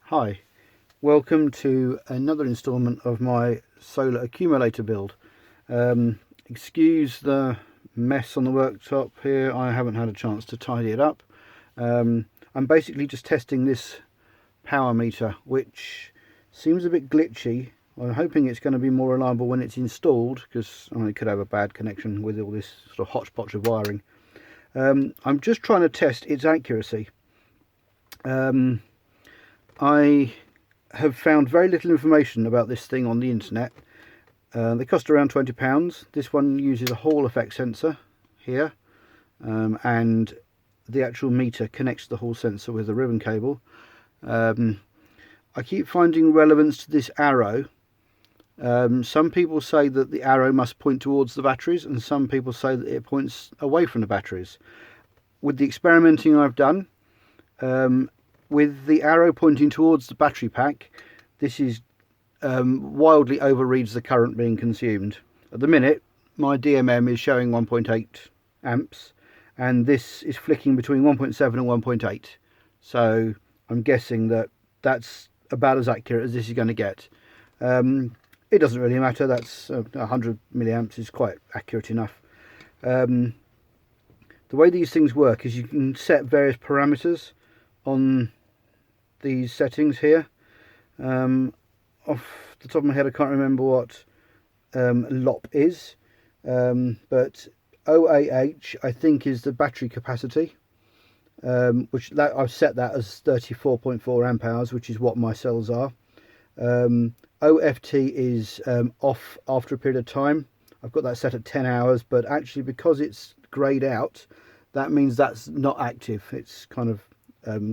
Hi, welcome to another instalment of my solar accumulator build. Excuse the mess on the worktop here, I haven't had a chance to tidy it up. I'm basically just testing this power meter, which seems a bit glitchy. I'm hoping it's going to be more reliable when it's installed, because it could have a bad connection with all this sort of hodgepodge of wiring. I'm just trying to test its accuracy. I have found very little information about this thing on the internet. They cost around £20. This one uses a Hall effect sensor here, and the actual meter connects to the Hall sensor with a ribbon cable. I keep finding relevance to this arrow. Some people say that the arrow must point towards the batteries, and some people say that it points away from the batteries. With the experimenting I've done, with the arrow pointing towards the battery pack, this is wildly overreads the current being consumed. At the minute, my DMM is showing 1.8 amps, and this is flicking between 1.7 and 1.8. So I'm guessing that that's about as accurate as this is going to get. It doesn't really matter. That's 100 milliamps is quite accurate enough. The way these things work is you can set various parameters on these settings here. Off the top of my head I can't remember what LOP is, but OAH I think is the battery capacity, which I've set that as 34.4 amp hours, which is what my cells are. OFT is off after a period of time. I've got that set at 10 hours, but actually because it's greyed out, that means that's not active. It's kind of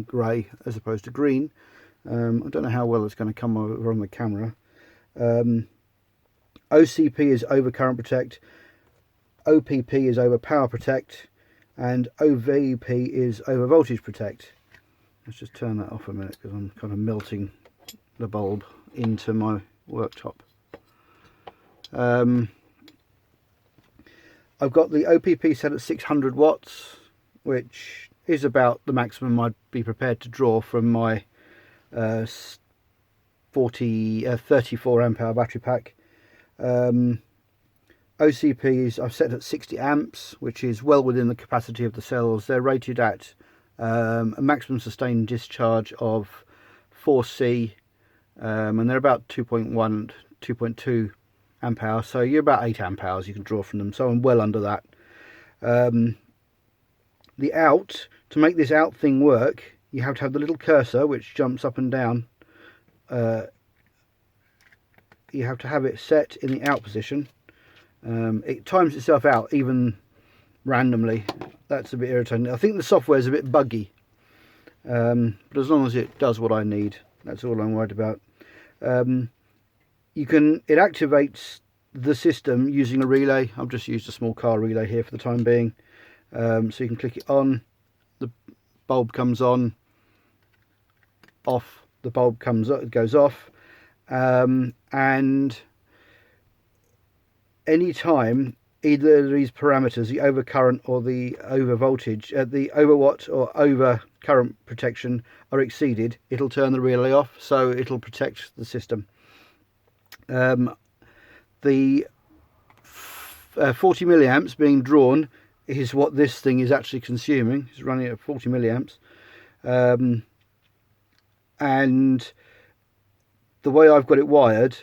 grey as opposed to green. I don't know how well it's going to come over on the camera. OCP is over current protect, OPP is over power protect, and OVP is over voltage protect. Let's just turn that off a minute because I'm kind of melting the bulb into my worktop. I've got the OPP set at 600 watts, which is about the maximum I'd be prepared to draw from my 34 amp hour battery pack. OCPs I've set at 60 amps, which is well within the capacity of the cells. They're rated at a maximum sustained discharge of 4C, and they're about 2.1, 2.2 amp hours, so you're about 8 amp hours you can draw from them, so I'm well under that. The out, to make this out thing work, you have to have the little cursor which jumps up and down. You have to have it set in the out position. It times itself out even randomly. That's a bit irritating. I think the software is a bit buggy, but as long as it does what I need, that's all I'm worried about. It activates the system using a relay. I've just used a small car relay here for the time being. So you can click it on, the bulb comes on, off, the bulb goes off, and any time either of these parameters, the overcurrent or the over voltage, the overwatt or over current protection are exceeded, it'll turn the relay off, so it'll protect the system. The 40 milliamps being drawn is what this thing is actually consuming. It's running at 40 milliamps, and the way I've got it wired,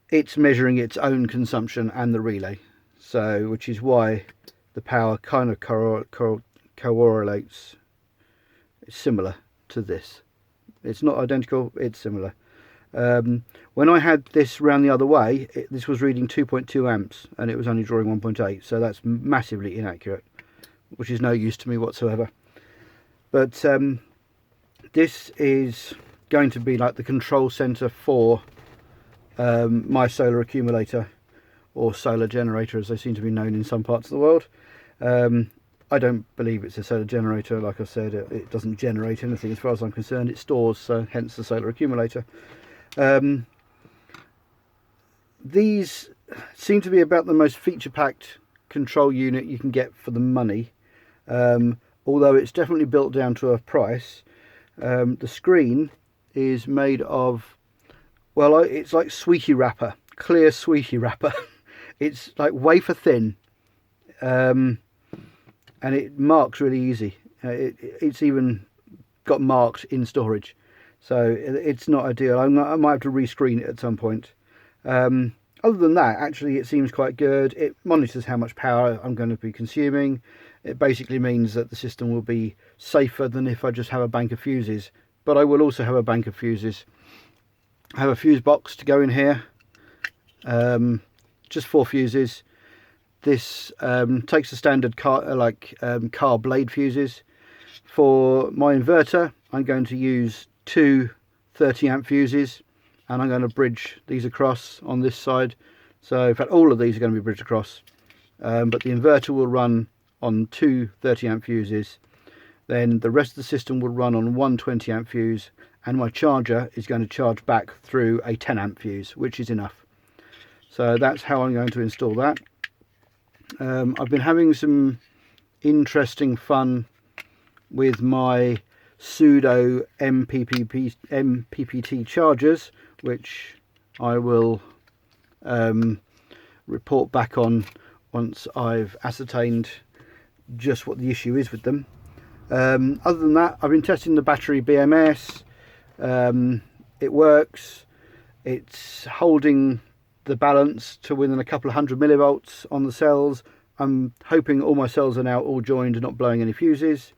it's measuring its own consumption and the relay, so which is why the power kind of correlates. It's similar to this. It's not identical, it's similar. When I had this round the other way, this was reading 2.2 amps and it was only drawing 1.8, so that's massively inaccurate, which is no use to me whatsoever. But this is going to be like the control center for my solar accumulator, or solar generator as they seem to be known in some parts of the world. I don't believe it's a solar generator. Like I said, it doesn't generate anything as far as I'm concerned. It stores, so hence the solar accumulator. These seem to be about the most feature-packed control unit you can get for the money, although it's definitely built down to a price. The screen is made of, well, it's like sweetie wrapper, clear sweetie wrapper. It's like wafer thin, and it marks really easy. It's even got marked in storage, so it's not ideal. I might have to rescreen it at some point. Other than that, actually, it seems quite good. It monitors how much power I'm going to be consuming. It basically means that the system will be safer than if I just have a bank of fuses. But I will also have a bank of fuses. I have a fuse box to go in here. Just 4 fuses. This takes the standard car blade fuses. For my inverter, I'm going to use 2 30-amp fuses, and I'm going to bridge these across on this side. So in fact, all of these are going to be bridged across, but the inverter will run on 2 30-amp fuses. Then the rest of the system will run on 1 20-amp fuse, and my charger is going to charge back through a 10-amp fuse, which is enough. So that's how I'm going to install that. I've been having some interesting fun with my pseudo MPPT chargers, which I will report back on once I've ascertained just what the issue is with them. Other than that, I've been testing the battery BMS. It works. It's holding the balance to within a couple of 100 millivolts on the cells. I'm hoping all my cells are now all joined and not blowing any fuses.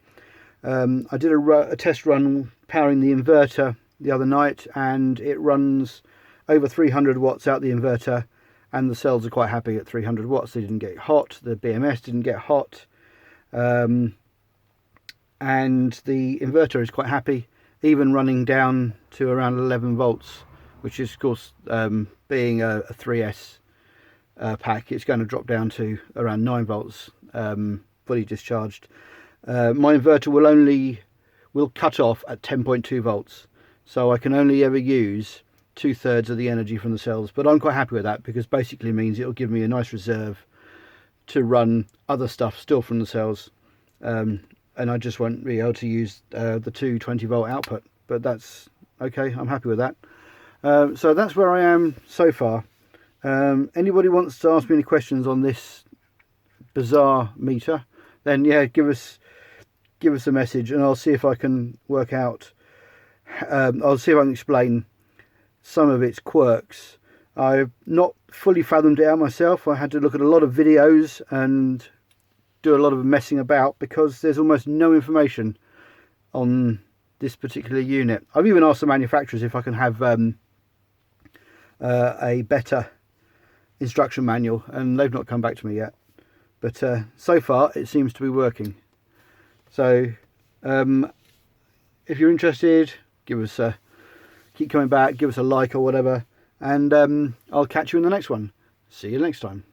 I did a test run powering the inverter the other night, and it runs over 300 watts out the inverter, and the cells are quite happy at 300 watts. They didn't get hot, the BMS didn't get hot, and the inverter is quite happy, even running down to around 11 volts, which is of course being a 3S pack, it's going to drop down to around 9 volts fully discharged. My inverter will cut off at 10.2 volts, so I can only ever use 2/3 of the energy from the cells, but I'm quite happy with that, because basically means it'll give me a nice reserve to run other stuff still from the cells, and I just won't be able to use the 220 volt output, but that's okay. I'm happy with that. So that's where I am so far. Anybody wants to ask me any questions on this bizarre meter, then yeah, give us a message, and I'll see if I can work out, I'll see if I can explain some of its quirks. I've not fully fathomed it out myself. I had to look at a lot of videos and do a lot of messing about, because there's almost no information on this particular unit. I've even asked the manufacturers if I can have a better instruction manual, and they've not come back to me yet. But so far it seems to be working. So if you're interested, keep coming back, give us a like or whatever, and I'll catch you in the next one. See you next time.